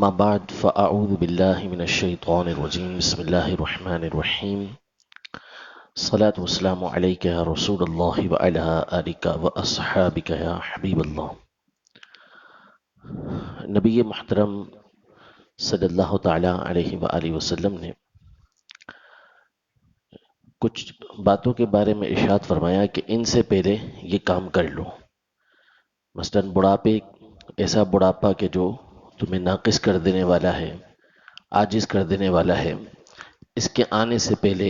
أما بعد فأعوذ بالله من الشيطان الرجيم بسم الله الرحمن الرحيم الصلاة والسلام عليك يا رسول الله وعلى آلك وأصحابك يا حبيب الله. نبی محترم صلی اللہ تعالیٰ علیہ وآلہ وسلم نے کچھ باتوں کے بارے میں ارشاد فرمایا کہ ان سے پہلے یہ کام کر لو. مثلاً بڑھاپے، ایسا بڑھاپا کہ جو تمہیں ناقص کر دینے والا ہے، عاجز کر دینے والا ہے، اس کے آنے سے پہلے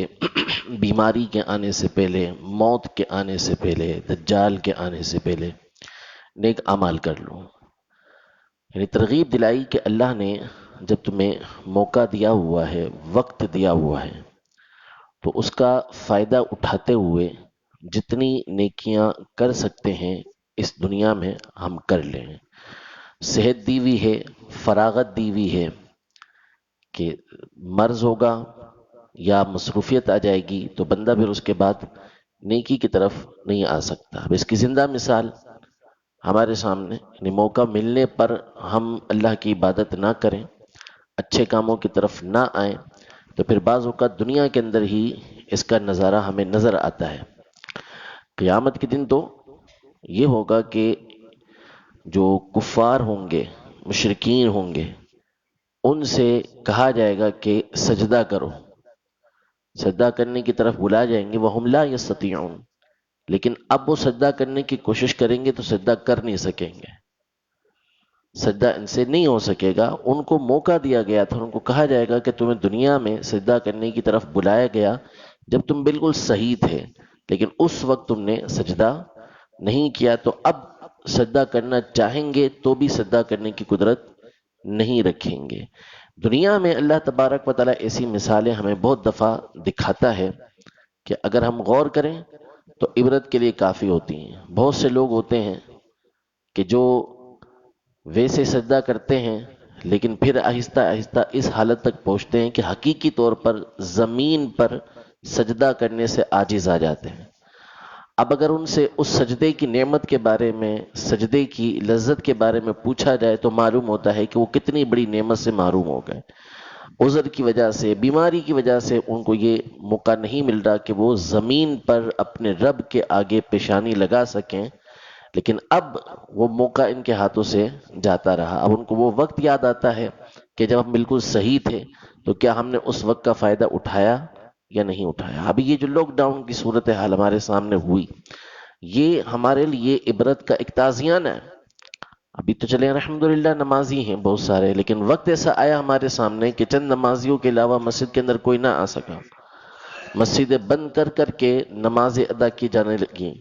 بیماری کے آنے سے پہلے، موت کے آنے سے پہلے، دجال کے آنے سے پہلے نیک اعمال کر لو. یعنی ترغیب دلائی کہ اللہ نے جب تمہیں موقع دیا ہوا ہے، وقت دیا ہوا ہے، تو اس کا فائدہ اٹھاتے ہوئے جتنی نیکیاں کر سکتے ہیں اس دنیا میں ہم کر لیں. صحت دی ہوئی ہے، فراغت دی ہوئی ہے کہ مرض ہوگا یا مصروفیت آ جائے گی تو بندہ پھر اس کے بعد نیکی کی طرف نہیں آ سکتا. اب اس کی زندہ مثال ہمارے سامنے، یعنی موقع ملنے پر ہم اللہ کی عبادت نہ کریں، اچھے کاموں کی طرف نہ آئیں، تو پھر بعض اوقات دنیا کے اندر ہی اس کا نظارہ ہمیں نظر آتا ہے. قیامت کے دن تو یہ ہوگا کہ جو کفار ہوں گے، مشرکین ہوں گے، ان سے کہا جائے گا کہ سجدہ کرو، سجدہ کرنے کی طرف بلا جائیں گے. وَهُمْ لَا يَسْتَطِيعُونَ، لیکن اب وہ سجدہ کرنے کی کوشش کریں گے تو سجدہ کر نہیں سکیں گے، سجدہ ان سے نہیں ہو سکے گا. ان کو موقع دیا گیا تھا، ان کو کہا جائے گا کہ تمہیں دنیا میں سجدہ کرنے کی طرف بلایا گیا جب تم بالکل صحیح تھے، لیکن اس وقت تم نے سجدہ نہیں کیا، تو اب سجدہ کرنا چاہیں گے تو بھی سجدہ کرنے کی قدرت نہیں رکھیں گے. دنیا میں اللہ تبارک و تعالیٰ ایسی مثالیں ہمیں بہت دفعہ دکھاتا ہے کہ اگر ہم غور کریں تو عبرت کے لیے کافی ہوتی ہیں. بہت سے لوگ ہوتے ہیں کہ جو ویسے سجدہ کرتے ہیں لیکن پھر آہستہ آہستہ اس حالت تک پہنچتے ہیں کہ حقیقی طور پر زمین پر سجدہ کرنے سے عاجز آ جاتے ہیں. اب اگر ان سے اس سجدے کی نعمت کے بارے میں، سجدے کی لذت کے بارے میں پوچھا جائے تو معلوم ہوتا ہے کہ وہ کتنی بڑی نعمت سے محروم ہو گئے. عذر کی وجہ سے، بیماری کی وجہ سے ان کو یہ موقع نہیں مل رہا کہ وہ زمین پر اپنے رب کے آگے پیشانی لگا سکیں، لیکن اب وہ موقع ان کے ہاتھوں سے جاتا رہا. اب ان کو وہ وقت یاد آتا ہے کہ جب ہم بالکل صحیح تھے تو کیا ہم نے اس وقت کا فائدہ اٹھایا یا نہیں اٹھایا. ابھی یہ جو لاک ڈاؤن کی صورتحال ہمارے سامنے ہوئی، یہ ہمارے لیے عبرت کا ایک تازیان ہے. ابھی تو چلے الحمدللہ نمازی ہیں بہت سارے، لیکن وقت ایسا آیا ہمارے سامنے کہ چند نمازیوں کے علاوہ مسجد کے اندر کوئی نہ آ سکا. مسجدیں بند کر کر کے نمازیں ادا کی جانے لگیں،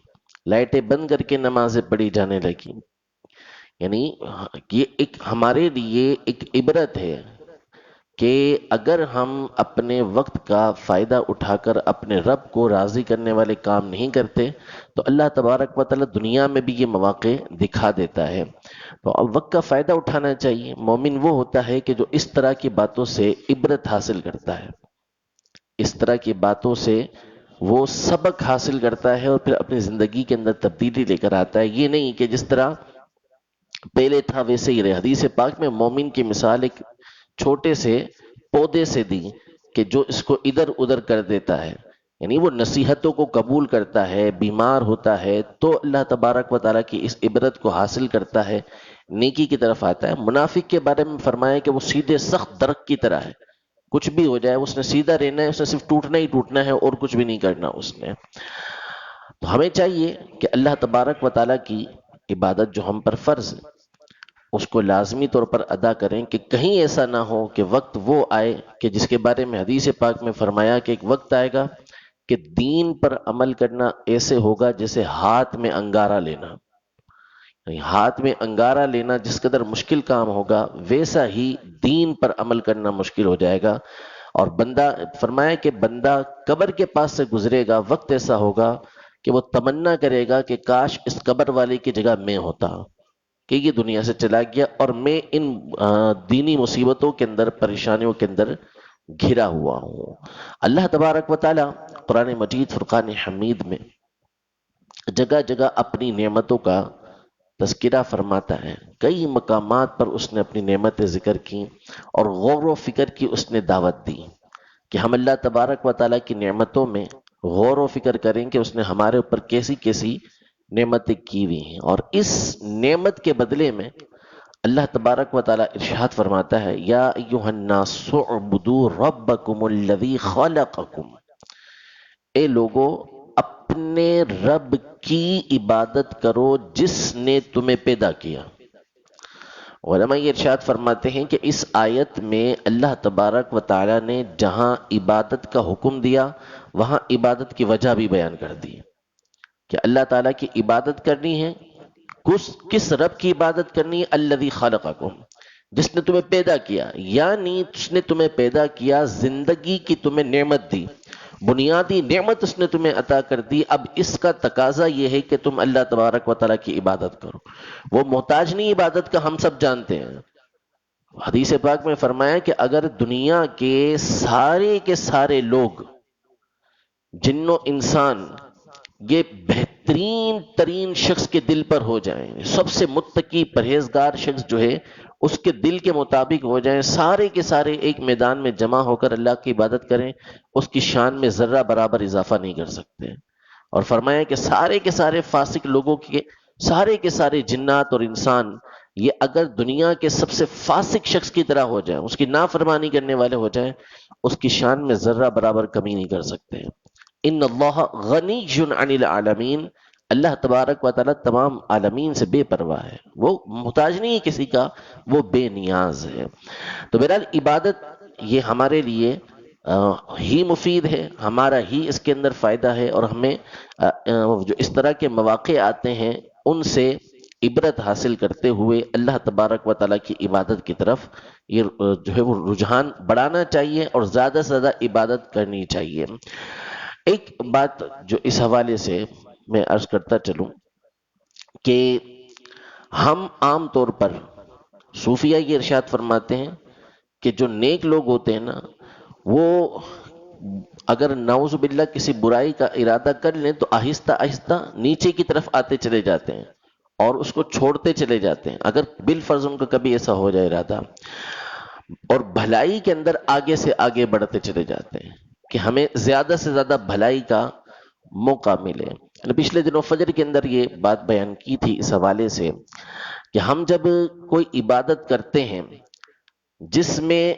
لائٹیں بند کر کے نمازیں پڑھی جانے لگیں. یعنی یہ ایک ہمارے لیے ایک عبرت ہے کہ اگر ہم اپنے وقت کا فائدہ اٹھا کر اپنے رب کو راضی کرنے والے کام نہیں کرتے تو اللہ تبارک و تعالی دنیا میں بھی یہ مواقع دکھا دیتا ہے. تو اب وقت کا فائدہ اٹھانا چاہیے. مومن وہ ہوتا ہے کہ جو اس طرح کی باتوں سے عبرت حاصل کرتا ہے، اس طرح کی باتوں سے وہ سبق حاصل کرتا ہے اور پھر اپنی زندگی کے اندر تبدیلی لے کر آتا ہے. یہ نہیں کہ جس طرح پہلے تھا ویسے ہی رہے. حدیث پاک میں مومن کی مثال ایک چھوٹے سے پودے سے دی کہ جو اس کو ادھر ادھر کر دیتا ہے. یعنی وہ نصیحتوں کو قبول کرتا ہے، بیمار ہوتا ہے تو اللہ تبارک و تعالیٰ کی اس عبرت کو حاصل کرتا ہے، نیکی کی طرف آتا ہے. منافق کے بارے میں فرمایا کہ وہ سیدھے سخت درخت کی طرح ہے، کچھ بھی ہو جائے اس نے سیدھا رہنا ہے، اس نے صرف ٹوٹنا ہی ٹوٹنا ہے اور کچھ بھی نہیں کرنا اس نے. تو ہمیں چاہیے کہ اللہ تبارک و تعالیٰ کی عبادت جو ہم پر فرض ہے اس کو لازمی طور پر ادا کریں کہ کہیں ایسا نہ ہو کہ وقت وہ آئے کہ جس کے بارے میں حدیث پاک میں فرمایا کہ ایک وقت آئے گا کہ دین پر عمل کرنا ایسے ہوگا جیسے ہاتھ میں انگارہ لینا. ہاتھ میں انگارہ لینا جس قدر مشکل کام ہوگا ویسا ہی دین پر عمل کرنا مشکل ہو جائے گا. اور بندہ فرمایا کہ بندہ قبر کے پاس سے گزرے گا، وقت ایسا ہوگا کہ وہ تمنا کرے گا کہ کاش اس قبر والے کی جگہ میں ہوتا، کہ یہ دنیا سے چلا گیا اور میں ان دینی مصیبتوں کے اندر، پریشانیوں کے اندر گھرا ہوا ہوں. اللہ تبارک و تعالی قرآن مجید فرقان حمید میں جگہ جگہ اپنی نعمتوں کا تذکرہ فرماتا ہے، کئی مقامات پر اس نے اپنی نعمتیں ذکر کی اور غور و فکر کی اس نے دعوت دی کہ ہم اللہ تبارک و تعالیٰ کی نعمتوں میں غور و فکر کریں کہ اس نے ہمارے اوپر کیسی کیسی نعمتیں کی ہوئی ہیں، اور اس نعمت کے بدلے میں اللہ تبارک و تعالیٰ ارشاد فرماتا ہے، یا ایھا الناس اعبدوا ربکم الذی خلقکم، اے لوگو اپنے رب کی عبادت کرو جس نے تمہیں پیدا کیا۔ علماء یہ ارشاد فرماتے ہیں کہ اس آیت میں اللہ تبارک و تعالیٰ نے جہاں عبادت کا حکم دیا وہاں عبادت کی وجہ بھی بیان کر دی کہ اللہ تعالیٰ کی عبادت کرنی ہے، کس رب کی عبادت کرنی ہے؟ الذی خلقکم، جس نے تمہیں پیدا کیا، یعنی اس نے تمہیں پیدا کیا، زندگی کی تمہیں نعمت دی، بنیادی نعمت اس نے تمہیں عطا کر دی۔ اب اس کا تقاضا یہ ہے کہ تم اللہ تبارک و تعالیٰ کی عبادت کرو۔ وہ محتاج نہیں عبادت کا، ہم سب جانتے ہیں۔ حدیث پاک میں فرمایا کہ اگر دنیا کے سارے لوگ، جن و انسان، یہ بہترین ترین شخص کے دل پر ہو جائیں، سب سے متقی پرہیزگار شخص جو ہے اس کے دل کے مطابق ہو جائیں، سارے کے سارے ایک میدان میں جمع ہو کر اللہ کی عبادت کریں، اس کی شان میں ذرہ برابر اضافہ نہیں کر سکتے۔ اور فرمایا کہ سارے کے سارے فاسق لوگوں کے سارے جنات اور انسان، یہ اگر دنیا کے سب سے فاسق شخص کی طرح ہو جائیں، اس کی نافرمانی کرنے والے ہو جائیں، اس کی شان میں ذرہ برابر کمی نہیں کر سکتے۔ ان اللہ غنی عن العالمین، اللہ تبارک و تعالیٰ تمام عالمین سے بے پرواہ ہے، وہ محتاج نہیں ہے کسی کا، وہ بے نیاز ہے۔ تو بہرحال عبادت یہ ہمارے لیے ہی مفید ہے، ہمارا ہی اس کے اندر فائدہ ہے، اور ہمیں جو اس طرح کے مواقع آتے ہیں ان سے عبرت حاصل کرتے ہوئے اللہ تبارک و تعالیٰ کی عبادت کی طرف یہ جو ہے وہ رجحان بڑھانا چاہیے اور زیادہ سے زیادہ عبادت کرنی چاہیے۔ ایک بات جو اس حوالے سے میں عرض کرتا چلوں کہ ہم عام طور پر صوفیہ یہ ارشاد فرماتے ہیں کہ جو نیک لوگ ہوتے ہیں نا، وہ اگر نعوذ باللہ کسی برائی کا ارادہ کر لیں تو آہستہ آہستہ نیچے کی طرف آتے چلے جاتے ہیں اور اس کو چھوڑتے چلے جاتے ہیں، اگر بالفرض ان کا کبھی ایسا ہو جائے ارادہ، اور بھلائی کے اندر آگے سے آگے بڑھتے چلے جاتے ہیں کہ ہمیں زیادہ سے زیادہ بھلائی کا موقع ملے۔ پچھلے دنوں فجر کے اندر یہ بات بیان کی تھی اس حوالے سے کہ ہم جب کوئی عبادت کرتے ہیں جس میں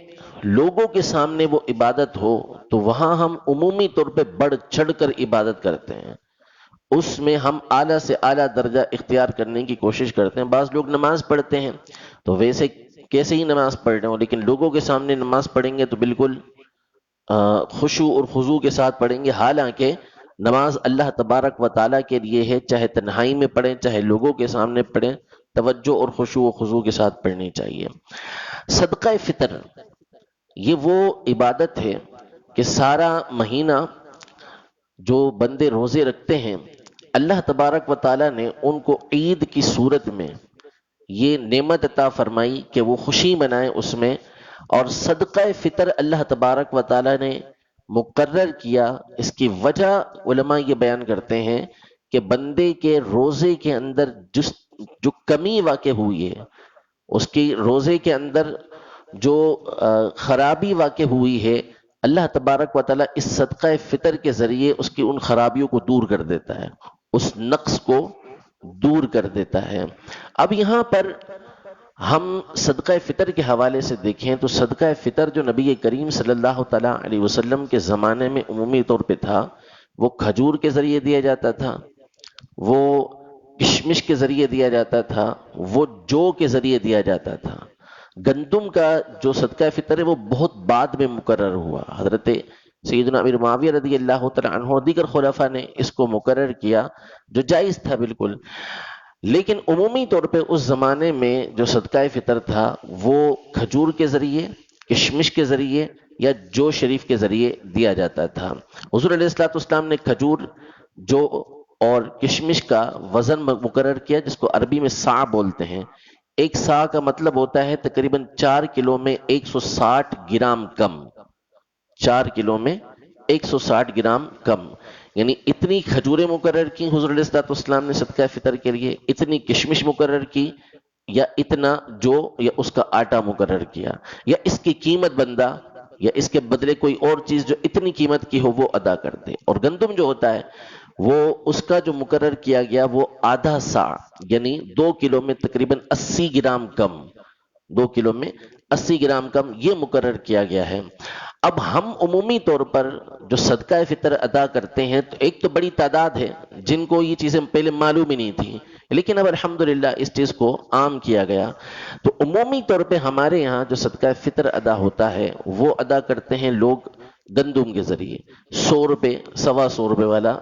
لوگوں کے سامنے وہ عبادت ہو تو وہاں ہم عمومی طور پہ بڑھ چڑھ کر عبادت کرتے ہیں، اس میں ہم اعلیٰ سے اعلیٰ درجہ اختیار کرنے کی کوشش کرتے ہیں۔ بعض لوگ نماز پڑھتے ہیں تو ویسے کیسے ہی نماز پڑھ رہے ہوں، لیکن لوگوں کے سامنے نماز پڑھیں گے تو بالکل خشوع اور خضوع کے ساتھ پڑھیں گے، حالانکہ نماز اللہ تبارک و تعالیٰ کے لیے ہے، چاہے تنہائی میں پڑھیں چاہے لوگوں کے سامنے پڑھیں، توجہ اور خشوع و خضوع کے ساتھ پڑھنی چاہیے۔ صدقہ فطر یہ وہ عبادت ہے کہ سارا مہینہ جو بندے روزے رکھتے ہیں، اللہ تبارک و تعالیٰ نے ان کو عید کی صورت میں یہ نعمت عطا فرمائی کہ وہ خوشی منائیں اس میں، اور صدقہ فطر اللہ تبارک و تعالیٰ نے مقرر کیا۔ اس کی وجہ علماء یہ بیان کرتے ہیں کہ بندے کے روزے کے اندر جو کمی واقع ہوئی ہے، اس کی روزے کے اندر جو خرابی واقع ہوئی ہے، اللہ تبارک و تعالیٰ اس صدقہ فطر کے ذریعے اس کی ان خرابیوں کو دور کر دیتا ہے، اس نقص کو دور کر دیتا ہے۔ اب یہاں پر ہم صدقہ فطر کے حوالے سے دیکھیں تو صدقہ فطر جو نبی کریم صلی اللہ تعالیٰ علیہ وسلم کے زمانے میں عمومی طور پہ تھا، وہ کھجور کے ذریعے دیا جاتا تھا، وہ کشمش کے ذریعے دیا جاتا تھا، وہ جو کے ذریعے دیا جاتا تھا۔ گندم کا جو صدقہ فطر ہے وہ بہت بعد میں مقرر ہوا، حضرت سیدنا امیر معاویہ رضی اللہ تعالیٰ عنہ اور دیگر خلفاء نے اس کو مقرر کیا، جو جائز تھا بالکل، لیکن عمومی طور پہ اس زمانے میں جو صدقہ فطر تھا وہ کھجور کے ذریعے، کشمش کے ذریعے یا جو شریف کے ذریعے دیا جاتا تھا۔ حضور علیہ الصلوۃ والسلام نے کھجور، جو اور کشمش کا وزن مقرر کیا جس کو عربی میں صاع بولتے ہیں۔ ایک صاع کا مطلب ہوتا ہے تقریباً 4 کلو میں 160 گرام کم، 4 کلو میں 160 گرام کم، یعنی اتنی کھجوریں مقرر کی حضور علیہ الصلوۃ والسلام نے صدقہ فطر کے لیے، اتنی کشمش مقرر کی، یا اتنا جو یا اس کا آٹا مقرر کیا، یا اس کی قیمت بندہ یا اس کے بدلے کوئی اور چیز جو اتنی قیمت کی ہو وہ ادا کر دے۔ اور گندم جو ہوتا ہے وہ اس کا جو مقرر کیا گیا وہ آدھا سا، یعنی 2 کلو میں تقریباً 80 گرام کم، 2 کلو میں 80 گرام کم یہ مقرر کیا گیا ہے۔ اب ہم عمومی طور پر جو صدقہ فطر ادا کرتے ہیں تو ایک تو بڑی تعداد ہے جن کو یہ چیزیں پہلے معلوم ہی نہیں تھی، لیکن اب الحمدللہ اس چیز کو عام کیا گیا۔ تو عمومی طور پہ ہمارے یہاں جو صدقہ فطر ادا ہوتا ہے وہ ادا کرتے ہیں لوگ گندم کے ذریعے، 100 روپے، 125 روپے والا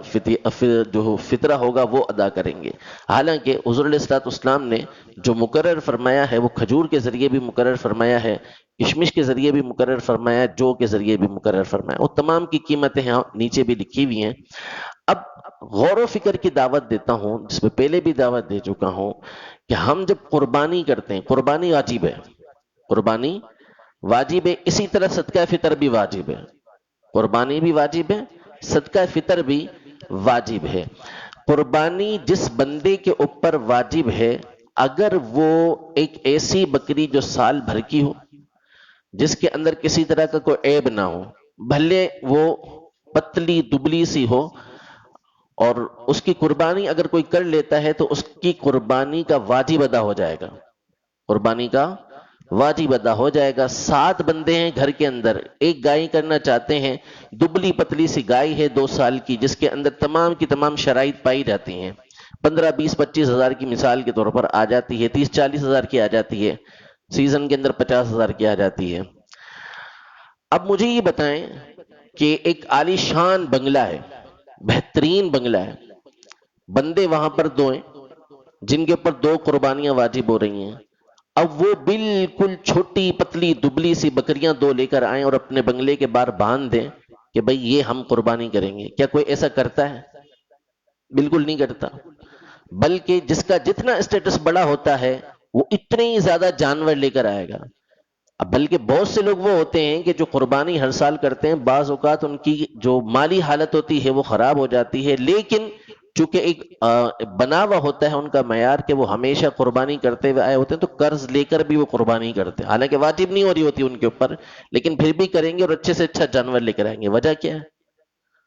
جو فطرہ ہوگا وہ ادا کریں گے۔ حالانکہ حضور علیہ الصلوۃ والسلام نے جو مقرر فرمایا ہے وہ کھجور کے ذریعے بھی مقرر فرمایا ہے، کشمش کے ذریعے بھی مقرر فرمایا ہے، جو کے ذریعے بھی مقرر فرمایا، وہ تمام کی قیمتیں یہاں نیچے بھی لکھی ہوئی ہیں۔ اب غور و فکر کی دعوت دیتا ہوں، جس میں پہلے بھی دعوت دے چکا ہوں، کہ ہم جب قربانی کرتے ہیں، قربانی واجب ہے، قربانی واجب ہے، اسی طرح صدقہ فطر بھی واجب ہے، قربانی بھی واجب ہے، صدقہ فطر بھی واجب ہے۔ قربانی جس بندے کے اوپر واجب ہے، اگر وہ ایک ایسی بکری جو سال بھر کی ہو، جس کے اندر کسی طرح کا کوئی عیب نہ ہو، بھلے وہ پتلی دبلی سی ہو، اور اس کی قربانی اگر کوئی کر لیتا ہے تو اس کی قربانی کا واجب ادا ہو جائے گا، قربانی کا واجب ادا ہو جائے گا۔ 7 بندے ہیں گھر کے اندر، ایک گائے کرنا چاہتے ہیں، دبلی پتلی سی گائے ہے 2 سال کی، جس کے اندر تمام کی تمام شرائط پائی جاتی ہیں، 15 20 25 ہزار کی مثال کے طور پر آ جاتی ہے، 30 40 ہزار کی آ جاتی ہے، سیزن کے اندر 50 ہزار کی آ جاتی ہے۔ اب مجھے یہ بتائیں کہ ایک عالی شان بنگلہ ہے، بہترین بنگلہ ہے، بندے وہاں پر 2 ہیں جن کے اوپر 2 قربانیاں واجب ہو رہی ہیں، اب وہ بالکل چھوٹی پتلی دبلی سی بکریاں 2 لے کر آئیں اور اپنے بنگلے کے باہر باندھ دیں کہ بھئی یہ ہم قربانی کریں گے، کیا کوئی ایسا کرتا ہے؟ بالکل نہیں کرتا۔ بلکہ جس کا جتنا اسٹیٹس بڑا ہوتا ہے وہ اتنے ہی زیادہ جانور لے کر آئے گا۔ اب بلکہ بہت سے لوگ وہ ہوتے ہیں کہ جو قربانی ہر سال کرتے ہیں، بعض اوقات ان کی جو مالی حالت ہوتی ہے وہ خراب ہو جاتی ہے، لیکن چونکہ ایک بنا ہوا ہوتا ہے ان کا معیار کہ وہ ہمیشہ قربانی کرتے ہوئے آئے ہوتے ہیں، تو قرض لے کر بھی وہ قربانی کرتے ہیں، حالانکہ واجب نہیں ہو رہی ہوتی ان کے اوپر، لیکن پھر بھی کریں گے اور اچھے سے اچھا جانور لے کر آئیں گے۔ وجہ کیا ہے؟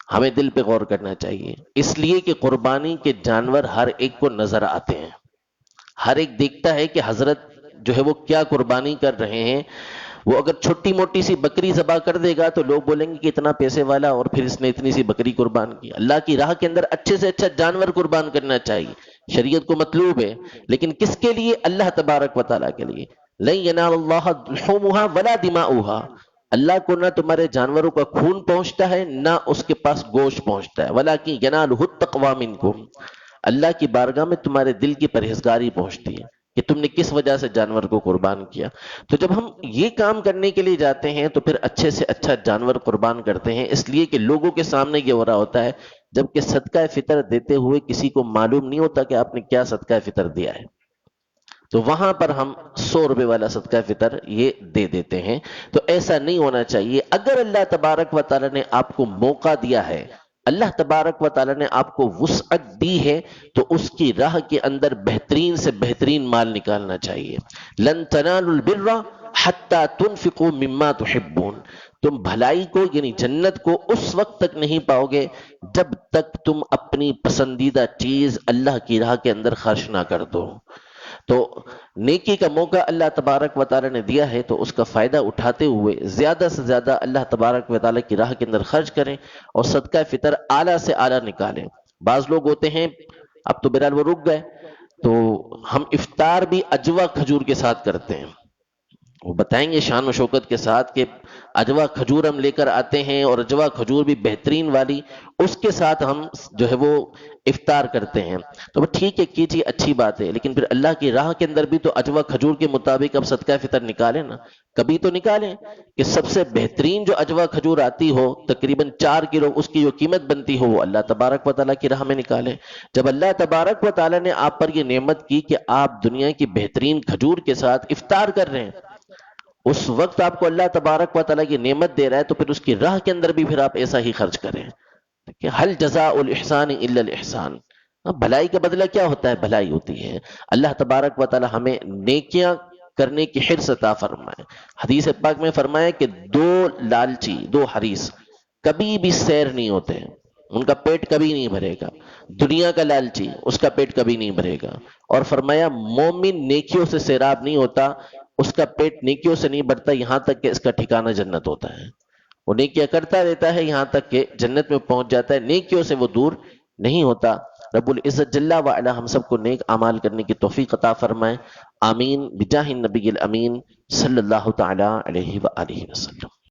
ہمیں دل پہ غور کرنا چاہیے، اس لیے کہ قربانی کے جانور ہر ایک کو نظر آتے ہیں، ہر ایک دیکھتا ہے کہ حضرت جو ہے وہ کیا قربانی کر رہے ہیں۔ وہ اگر چھوٹی موٹی سی بکری ذبح کر دے گا تو لوگ بولیں گے کہ اتنا پیسے والا، اور پھر اس نے اتنی سی بکری قربان کی۔ اللہ کی راہ کے اندر اچھے سے اچھا جانور قربان کرنا چاہیے، شریعت کو مطلوب ہے، لیکن کس کے لیے؟ اللہ تبارک و تعالیٰ کے لیے۔ لن ینال اللہ لحومها ولا دماؤها، اللہ کو نہ تمہارے جانوروں کا خون پہنچتا ہے نہ اس کے پاس گوشت پہنچتا ہے، ولکن ینالہ التقوی منکم، اللہ کی بارگاہ میں تمہارے دل کی پرہیزگاری پہنچتی ہے کہ تم نے کس وجہ سے جانور کو قربان کیا۔ تو جب ہم یہ کام کرنے کے لیے جاتے ہیں تو پھر اچھے سے اچھا جانور قربان کرتے ہیں، اس لیے کہ لوگوں کے سامنے یہ ہو رہا ہوتا ہے، جبکہ صدقہ فطر دیتے ہوئے کسی کو معلوم نہیں ہوتا کہ آپ نے کیا صدقہ فطر دیا ہے، تو وہاں پر ہم 100 روپے والا صدقہ فطر یہ دے دیتے ہیں۔ تو ایسا نہیں ہونا چاہیے۔ اگر اللہ تبارک و تعالیٰ نے آپ کو موقع دیا ہے، اللہ تبارک و تعالیٰ نے آپ کو وسعت دی ہے، تو اس کی راہ کے اندر بہترین سے بہترین مال نکالنا چاہیے۔ لن تنالوا البر حتی تنفقوا مما تحبون، تم بھلائی کو یعنی جنت کو اس وقت تک نہیں پاؤ گے جب تک تم اپنی پسندیدہ چیز اللہ کی راہ کے اندر خرچ نہ کر دو۔ تو نیکی کا موقع اللہ تبارک و تعالیٰ نے دیا ہے، تو اس کا فائدہ اٹھاتے ہوئے زیادہ سے زیادہ اللہ تبارک و تعالیٰ کی راہ کے اندر خرچ کریں، اور صدقہ فطر اعلیٰ سے اعلیٰ نکالیں۔ بعض لوگ ہوتے ہیں، اب تو بہرحال وہ رک گئے، تو ہم افطار بھی اجوا کھجور کے ساتھ کرتے ہیں۔ وہ بتائیں گے شان و شوکت کے ساتھ کہ اجوا کھجور ہم لے کر آتے ہیں، اور اجوا کھجور بھی بہترین والی، اس کے ساتھ ہم جو ہے وہ افطار کرتے ہیں۔ تو ٹھیک ہے، کیجیے، اچھی بات ہے، لیکن پھر اللہ کی راہ کے اندر بھی تو اجوا کھجور کے مطابق اب صدقہ فطر نکالیں نا، کبھی تو نکالیں کہ سب سے بہترین جو اجوا کھجور آتی ہو، تقریباً 4 کلو اس کی جو قیمت بنتی ہو، وہ اللہ تبارک و تعالیٰ کی راہ میں نکالیں۔ جب اللہ تبارک و تعالیٰ نے آپ پر یہ نعمت کی کہ آپ دنیا کی بہترین کھجور کے ساتھ افطار کر رہے ہیں، اس وقت آپ کو اللہ تبارک و تعالیٰ کی نعمت دے رہا ہے، تو پھر اس کی راہ کے اندر بھی پھر آپ ایسا ہی خرچ کریں۔ کہ حل جزاء الاحسان الا الاحسان، بھلائی کا بدلہ کیا ہوتا ہے؟ بھلائی ہوتی ہے۔ اللہ تبارک و تعالی ہمیں نیکیاں کرنے کی حرص عطا فرمائے۔ حدیث پاک میں فرمایا کہ دو لالچی، دو حریص کبھی بھی سیر نہیں ہوتے، ان کا پیٹ کبھی نہیں بھرے گا۔ دنیا کا لالچی، اس کا پیٹ کبھی نہیں بھرے گا۔ اور فرمایا مومن نیکیوں سے سیراب نہیں ہوتا، اس کا پیٹ نیکیوں سے نہیں بھرتا یہاں تک کہ اس کا ٹھکانہ جنت ہوتا ہے۔ وہ نیکیاں کرتا رہتا ہے یہاں تک کہ جنت میں پہنچ جاتا ہے، نیکیوں سے وہ دور نہیں ہوتا۔ رب العزت جل وعلا ہم سب کو نیک اعمال کرنے کی توفیق عطا فرمائے، آمین بجاہ النبی الامین صلی اللہ تعالی علیہ وآلہ وسلم۔